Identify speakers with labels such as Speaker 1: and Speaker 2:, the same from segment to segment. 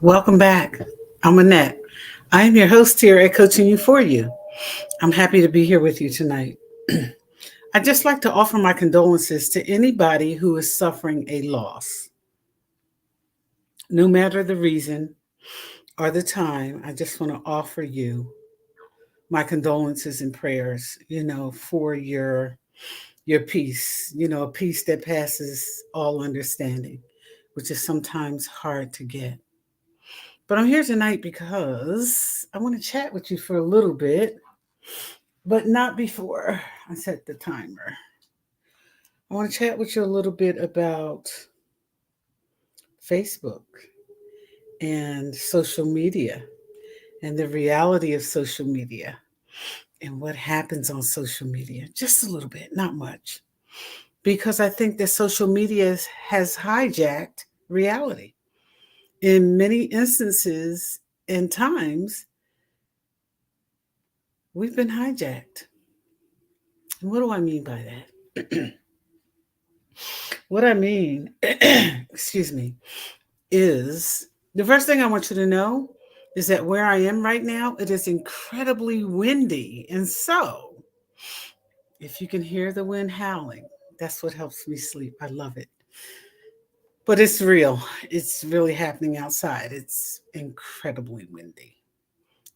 Speaker 1: Welcome back. I'm Annette. I am your host here at Coaching You For You. I'm happy to be here with you tonight. I'd just like to offer my condolences to anybody who is suffering a loss. No matter the reason or the time, I just want to offer you my condolences and prayers, for your peace, a peace that passes all understanding, which is sometimes hard to get. But I'm here tonight because I want to chat with you for a little bit, but not before I set the timer. I want to chat with you a little bit about Facebook and social media and the reality of social media and what happens on social media. Just a little bit, not much. Because I think that social media has hijacked reality. In many instances and times, we've been hijacked. And what do I mean by that? What I mean, excuse me, is the first thing I want you to know is that where I am right now, it is incredibly windy. And so, if you can hear the wind howling, that's what helps me sleep. I love it. But it's real. It's really happening outside. It's incredibly windy.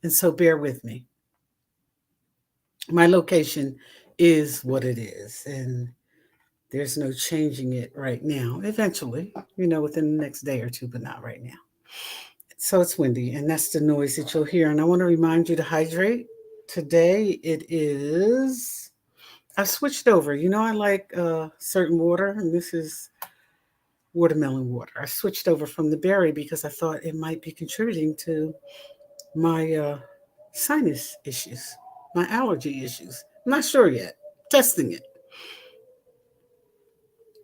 Speaker 1: And so, bear with me. My location is what it is. And there's no changing it right now. Eventually, within the next day or two, but not right now. So it's windy, and that's the noise that you'll hear. And I want to remind you to hydrate. Today it is, I've switched over. I like certain water, and this is watermelon water. I switched over from the berry because I thought it might be contributing to my sinus issues, my allergy issues. I'm not sure yet. Testing it.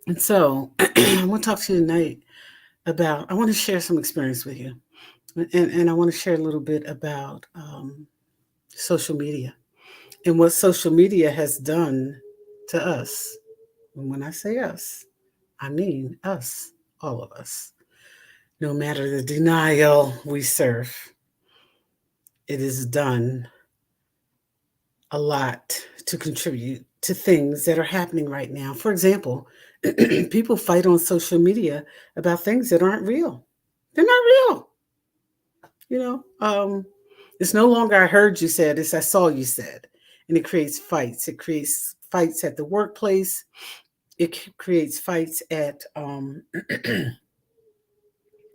Speaker 1: And so I want to talk to you tonight I want to share some experience with you. And I want to share a little bit about social media and what social media has done to us. And when I say us, I mean us, all of us. No matter the denial we serve, it is done a lot to contribute to things that are happening right now. For example, people fight on social media about things that aren't real. They're not real. You know, um, it's no longer I heard you said, it's I saw you said. And it creates fights. It creates fights at the workplace. It creates fights at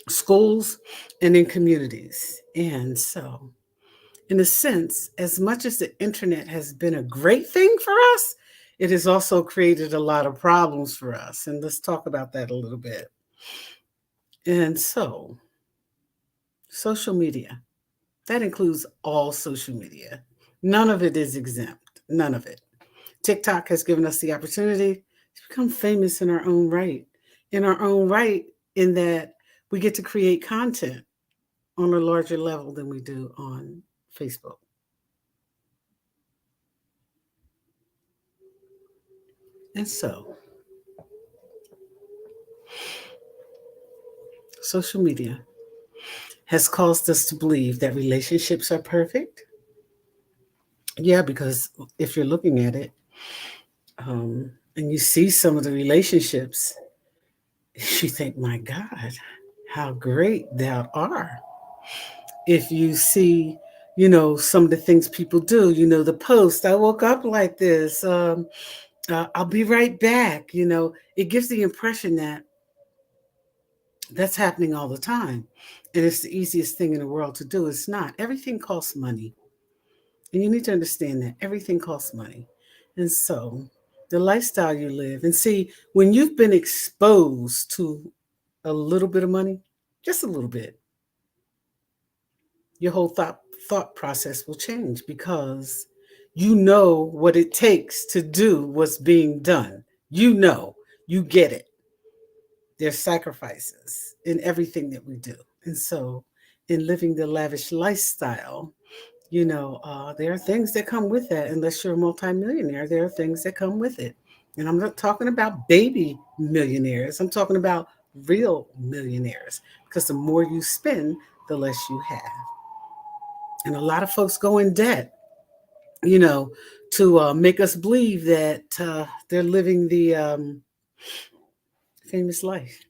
Speaker 1: schools and in communities. And so, in a sense, as much as the internet has been a great thing for us, it has also created a lot of problems for us. And let's talk about that a little bit. And so, social media, that includes all social media. None of it is exempt. None of it. TikTok has given us the opportunity to become famous in our own right. In our own right, in that we get to create content on a larger level than we do on Facebook. And so, social media has caused us to believe that relationships are perfect. Yeah, because if you're looking at it and you see some of the relationships, you think, my God, how great thou art. If you see, some of the things people do, the post, I woke up like this, I'll be right back. It gives the impression that that's happening all the time. And it's the easiest thing in the world to do. It's not. Everything costs money. And you need to understand that everything costs money. And so the lifestyle you live, and see, when you've been exposed to a little bit of money, just a little bit, your whole thought process will change because you know what it takes to do what's being done. You get it. There's sacrifices in everything that we do. And so, in living the lavish lifestyle, there are things that come with that. Unless you're a multimillionaire, there are things that come with it. And I'm not talking about baby millionaires. I'm talking about real millionaires. Because the more you spend, the less you have. And a lot of folks go in debt, you know, to make us believe that they're living the famous life.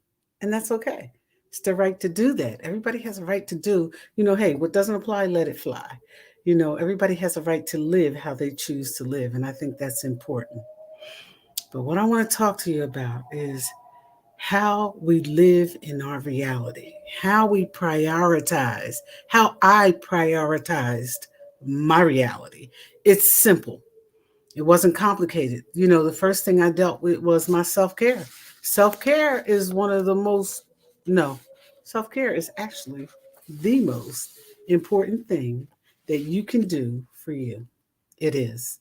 Speaker 1: And that's okay. It's their right to do that. Everybody has a right to do, hey, what doesn't apply, let it fly. Everybody has a right to live how they choose to live. And I think that's important. But what I want to talk to you about is how we live in our reality, how we prioritize, how I prioritized my reality. It's simple. It wasn't complicated. The first thing I dealt with was my self care. Self care is one of the most, no, self care is actually the most important thing that you can do for you. It is.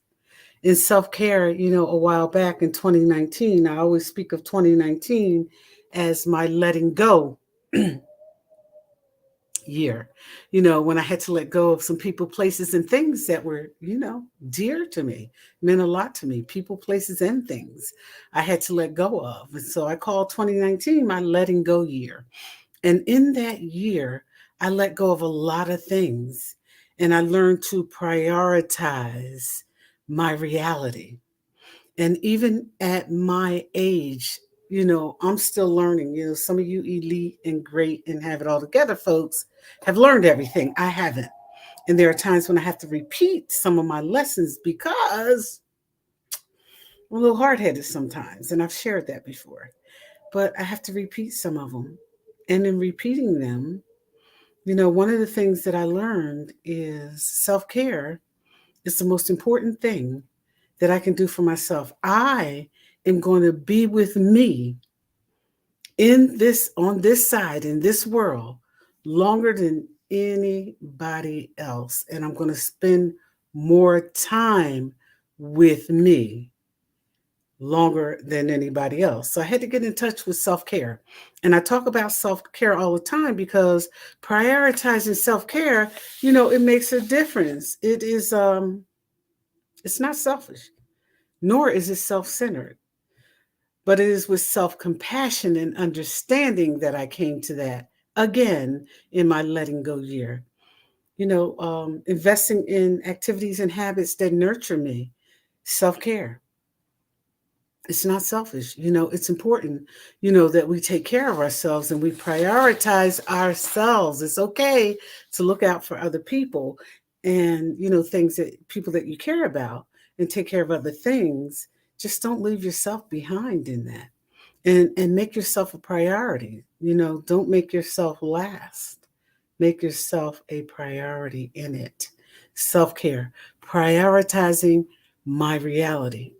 Speaker 1: In self care, a while back in 2019, I always speak of 2019 as my letting go year. When I had to let go of some people, places, and things that were, dear to me, meant a lot to me. People, places, and things I had to let go of. And so I call 2019 my letting go year. And in that year, I let go of a lot of things and I learned to prioritize my reality. And even at my age, I'm still learning. Some of you elite and great and have it all together, folks, have learned everything. I haven't. And there are times when I have to repeat some of my lessons because I'm a little hard headed sometimes. And I've shared that before. But I have to repeat some of them. And in repeating them, one of the things that I learned is self care is the most important thing that I can do for myself. I am going to be with me on this side, in this world, longer than anybody else. And I'm going to spend more time with me longer than anybody else. So I had to get in touch with self care. And I talk about self care all the time because prioritizing self care, it makes a difference. It's not selfish, nor is it self centered. But it is with self compassion and understanding that I came to that again in my letting go year. Investing in activities and habits that nurture me, self care. It's not selfish. It's important, that we take care of ourselves and we prioritize ourselves. It's okay to look out for other people and, things that people that you care about and take care of other things. Just don't leave yourself behind in that. And make yourself a priority. Don't make yourself last. Make yourself a priority in it. Self-care, prioritizing my reality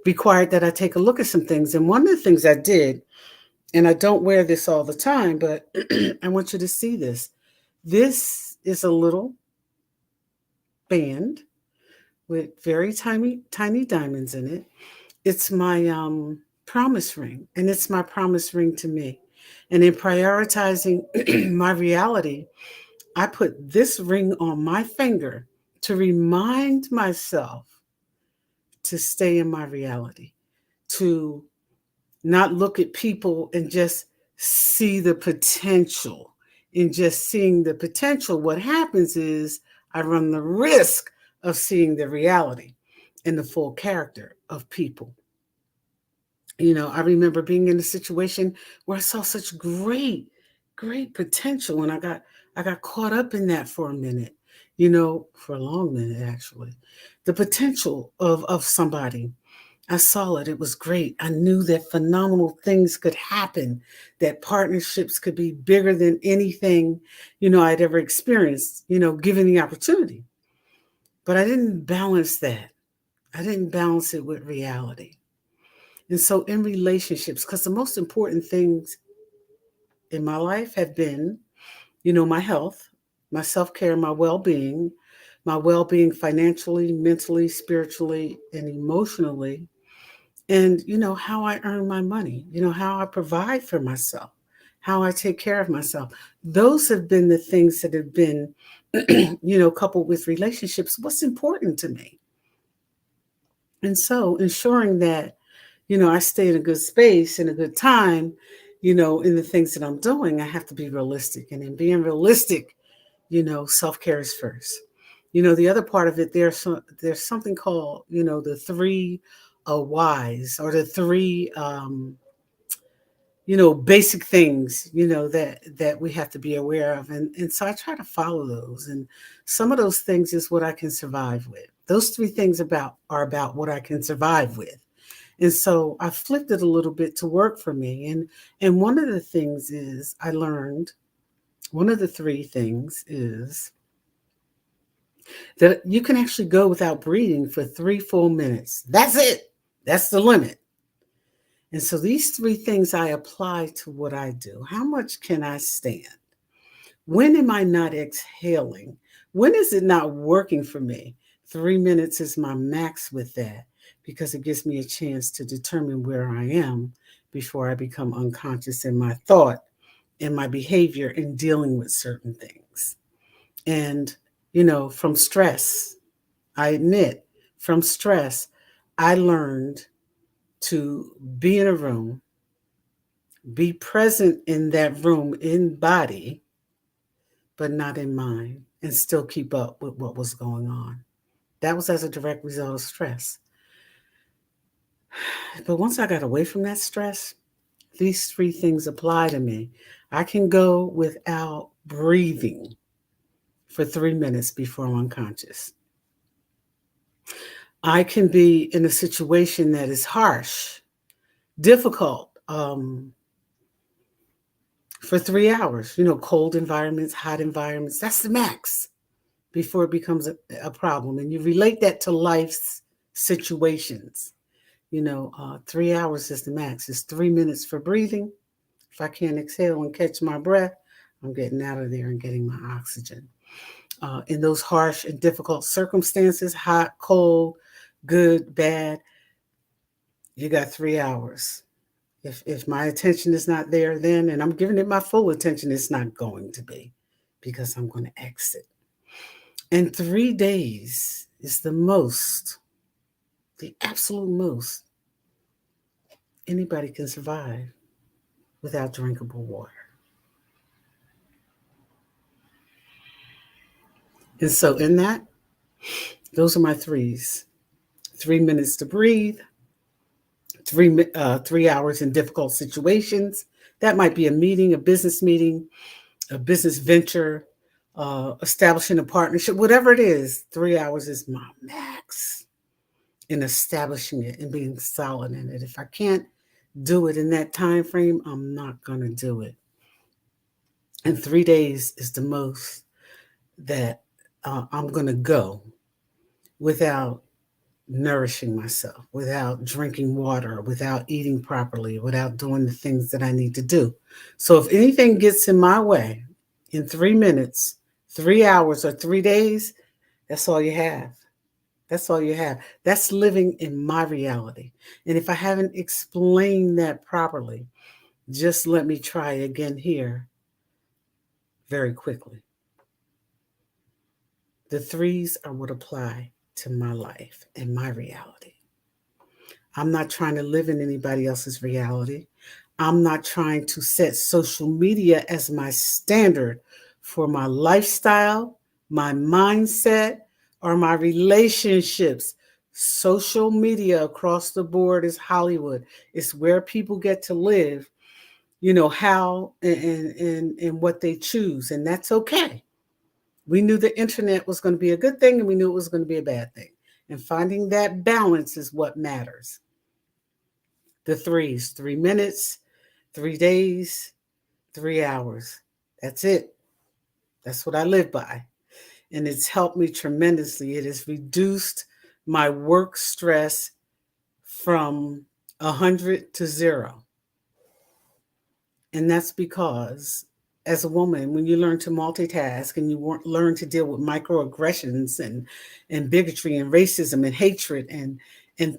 Speaker 1: required that I take a look at some things. And one of the things I did, and I don't wear this all the time, but I want you to see this. This is a little band with very tiny, tiny diamonds in it. It's my promise ring, and it's my promise ring to me. And in prioritizing my reality, I put this ring on my finger to remind myself to stay in my reality, to not look at people and just see the potential. In just seeing the potential, what happens is I run the risk of seeing the reality and the full character of people. I remember being in a situation where I saw such great, great potential, and I got caught up in that for a minute, for a long minute actually. The potential of somebody. I saw it. It was great. I knew that phenomenal things could happen, that partnerships could be bigger than anything, I'd ever experienced, given the opportunity. But I didn't balance that. I didn't balance it with reality. And so in relationships, because the most important things in my life have been, my health, my self-care, my well-being financially, mentally, spiritually, and emotionally, and how I earn my money, how I provide for myself, how I take care of myself. Those have been the things that have been, coupled with relationships, what's important to me. And so ensuring that I stay in a good space and a good time, in the things that I'm doing. I have to be realistic. And in being realistic, self-care is first. The other part of it, there's something called, the three whys, or the three basic things, that we have to be aware of. And so I try to follow those. And some of those things is what I can survive with. Those three things are about what I can survive with. And so I flipped it a little bit to work for me. And one of the things is I learned, one of the three things is that you can actually go without breathing for 3 full minutes. That's it. That's the limit. And so these three things I apply to what I do. How much can I stand? When am I not exhaling? When is it not working for me? 3 minutes is my max with that, because it gives me a chance to determine where I am before I become unconscious in my thought and my behavior in dealing with certain things. And, from stress, I admit, from stress, I learned to be in a room, be present in that room in body, but not in mind, and still keep up with what was going on. That was as a direct result of stress. But once I got away from that stress, these three things apply to me. I can go without breathing for 3 minutes before I'm unconscious. I can be in a situation that is harsh, difficult, for 3 hours, cold environments, hot environments. That's the max before it becomes a problem. And you relate that to life's situations. 3 hours is the max. It's 3 minutes for breathing. If I can't exhale and catch my breath, I'm getting out of there and getting my oxygen. In those harsh and difficult circumstances, hot, cold, good, bad, you got 3 hours. If my attention is not there then, and I'm giving it my full attention, it's not going to be, because I'm going to exit. And 3 days is the most, the absolute most anybody can survive without drinkable water. And so in that, those are my threes. 3 minutes to breathe, 3 hours in difficult situations. That might be a meeting, a business meeting, a business venture, establishing a partnership, whatever it is. 3 hours is my max in establishing it and being solid in it. If I can't do it in that time frame, I'm not going to do it. And 3 days is the most that I'm going to go without nourishing myself, without drinking water, without eating properly, without doing the things that I need to do. So if anything gets in my way in 3 minutes, 3 hours, or 3 days, that's all you have. That's all you have. That's living in my reality. And if I haven't explained that properly, just let me try again here very quickly. The threes are what apply to my life and my reality. I'm not trying to live in anybody else's reality. I'm not trying to set social media as my standard for my lifestyle, my mindset, or my relationships. Social media across the board is Hollywood. It's where people get to live, how and what they choose. And that's okay. We knew the internet was going to be a good thing, and we knew it was going to be a bad thing. And finding that balance is what matters. The threes: 3 minutes, 3 days, 3 hours. That's it. That's what I live by. And it's helped me tremendously. It has reduced my work stress from 100 to 0. And that's because, as a woman, when you learn to multitask and you learn to deal with microaggressions and bigotry and racism and hatred and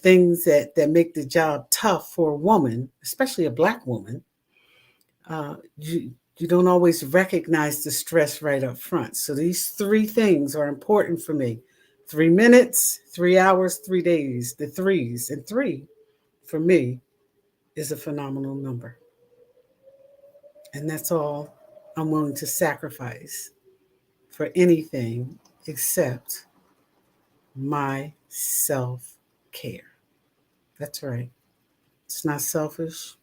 Speaker 1: things that make the job tough for a woman, especially a Black woman, you don't always recognize the stress right up front. So these three things are important for me: 3 minutes, 3 hours, 3 days, the threes. And for me, is a phenomenal number. And that's all I'm willing to sacrifice for anything except my self care. That's right. It's not selfish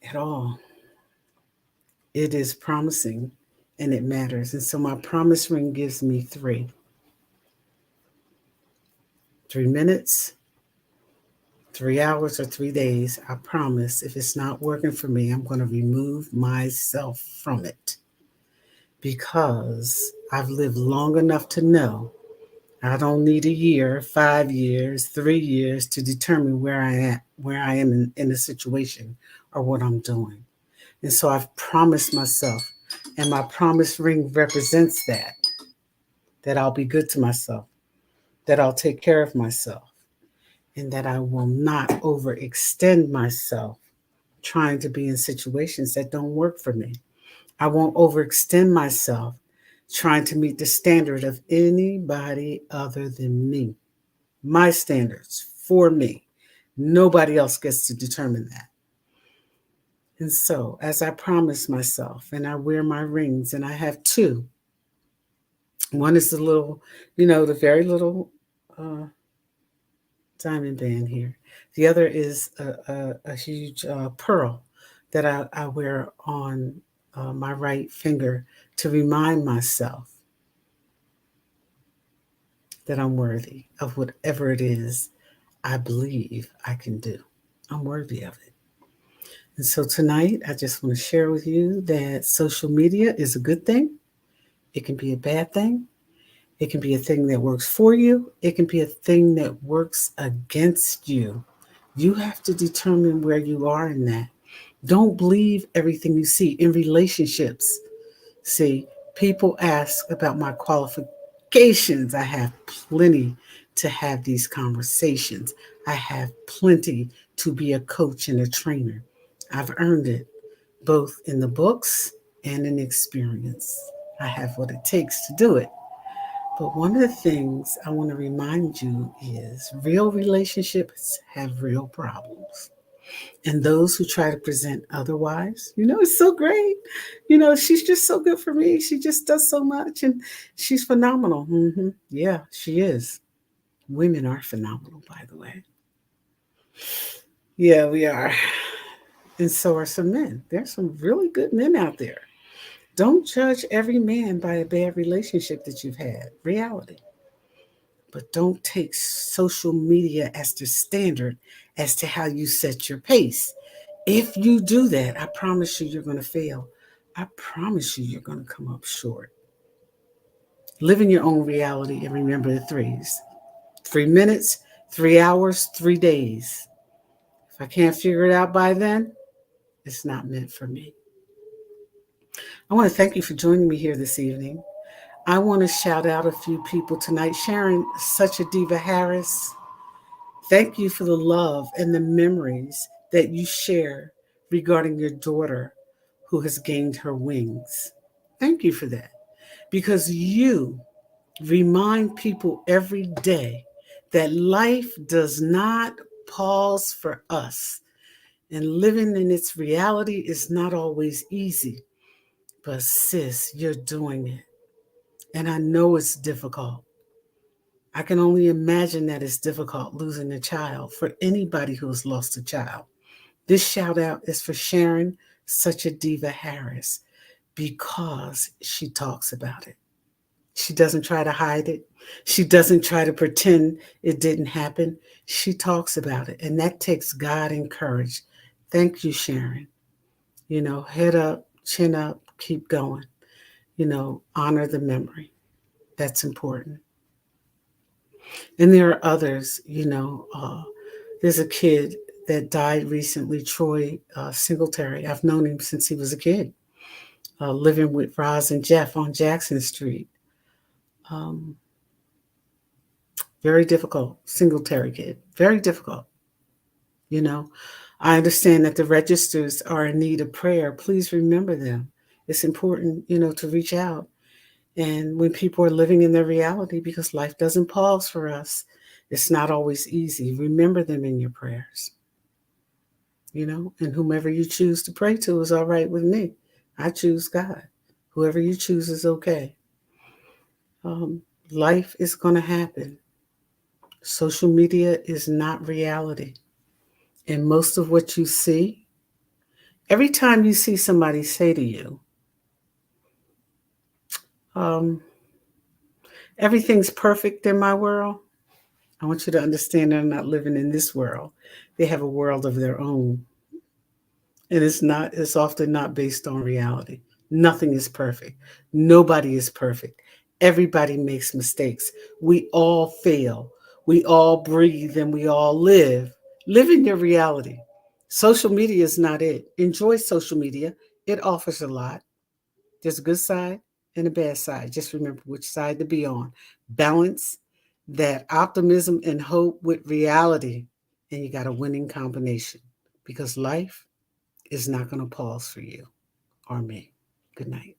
Speaker 1: at all. It is promising and it matters. And so my promise ring gives me 3 minutes, 3 hours, or 3 days. I promise if it's not working for me, I'm going to remove myself from it because I've lived long enough to know I don't need a year, 5 years, 3 years to determine where I am in a situation or what I'm doing. And so I've promised myself, and my promise ring represents that I'll be good to myself, that I'll take care of myself, and that I will not overextend myself trying to be in situations that don't work for me. I won't overextend myself trying to meet the standard of anybody other than me. My standards for me. Nobody else gets to determine that. And so, as I promise myself, and I wear my rings, and I have two. One is the little, the very little uh, diamond band here. The other is a huge pearl that I wear on my right finger to remind myself that I'm worthy of whatever it is I believe I can do. I'm worthy of it. And so tonight, I just want to share with you that social media is a good thing. It can be a bad thing. It can be a thing that works for you. It can be a thing that works against you. You have to determine where you are in that. Don't believe everything you see in relationships. See, people ask about my qualifications. I have plenty to have these conversations. I have plenty to be a coach and a trainer. I've earned it both in the books and in experience. I have what it takes to do it. But one of the things I want to remind you is real relationships have real problems. And those who try to present otherwise, it's so great. She's just so good for me. She just does so much and she's phenomenal. Yeah, she is. Women are phenomenal, by the way. Yeah, we are. And so are some men. There's some really good men out there. Don't judge every man by a bad relationship that you've had. Reality. But don't take social media as the standard as to how you set your pace. If you do that, I promise you, you're going to fail. I promise you, you're going to come up short. Live in your own reality and remember the threes: 3 minutes, 3 hours, 3 days. If I can't figure it out by then, it's not meant for me. I want to thank you for joining me here this evening. I want to shout out a few people tonight. Sharon, such a diva Harris. Thank you for the love and the memories that you share regarding your daughter who has gained her wings. Thank you for that because you remind people every day that life does not pause for us and living in its reality is not always easy. But sis, you're doing it. And I know it's difficult. I can only imagine that it's difficult losing a child for anybody who has lost a child. This shout out is for Sharon, such a diva Harris, because she talks about it. She doesn't try to hide it. She doesn't try to pretend it didn't happen. She talks about it. And that takes God and courage. Thank you, Sharon. Head up, chin up, keep going. Honor the memory. That's important. And there are others, there's a kid that died recently, Troy Singletary. I've known him since he was a kid, living with Roz and Jeff on Jackson Street. Um, Very difficult, Singletary kid. Very difficult. You know, I understand that the registers are in need of prayer. Please remember them. It's important, to reach out. And when people are living in their reality, because life doesn't pause for us, It's not always easy. Remember them in your prayers, and whomever you choose to pray to is all right with me. I choose God. Whoever you choose is okay. Um, Life is going to happen. Social media is not reality. And most of what you see, every time you see somebody say to you, um, everything's perfect in my world, I want you to understand they're not living in this world. They have a world of their own. And it's often not based on reality. Nothing is perfect. Nobody is perfect. Everybody makes mistakes. We all fail. We all breathe and we all live. Live in your reality. Social media is not it. Enjoy social media. It offers a lot. There's a good side and a bad side. Just remember which side to be on. Balance that optimism and hope with reality, and you got a winning combination because life is not going to pause for you or me. Good night.